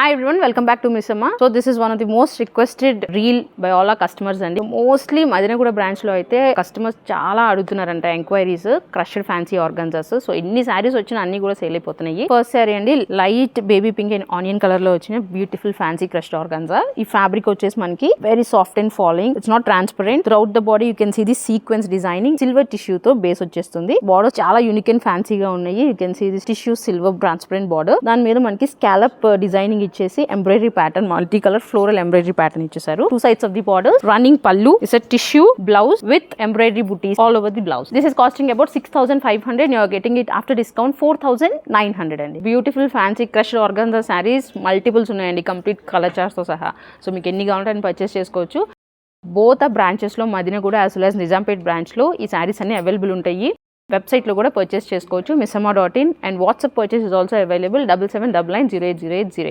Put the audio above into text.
Hi everyone, welcome back to Miss Amma. So this is one of the most requested reel by all our customers and mostly Madinagooda branch lo aithe customers chaala adugutunaranta enquiries crushed fancy organzas. So inni sarees vachina anni kuda sale ayipothunnayi. First saree andi light baby pink and onion color lo vachina beautiful fancy crushed organza. Ee fabric vachesi manaki very soft and falling. It's not transparent. Throughout the body you can see the sequence designing. Silver tissue tho base vachestundi. Border chaala unique and fancy ga unnayi. You can see this tissue silver transparent border. Dani meeda manaki scallop designing ఇచ్చేసి embroidery pattern multi colour floral embroidery pattern ఇచ్చేసారు. Two sides of the borders running pallu is a tissue blouse with embroidery booties all over the blouse. This is costing about 6,500. You are getting it after discount 4,900 అండి. Beautiful fancy crush organza saris multiples ఉన్నాయండి complete colour charts తో సహా. So మీకు ఎన్ని కావాలంటే అని purchase చేసుకోవచ్చు. Both ఆ బ్రాంచెస్ లో Madinaguda as well as Nizampet branch లో ఈ సారీస్ అన్ని అవైలబుల్ ఉంటాయి. వెబ్సైట్ లో కూడా పర్చేస్ చేసుకోవచ్చు missamma.in and WhatsApp purchase is also available 7799080808.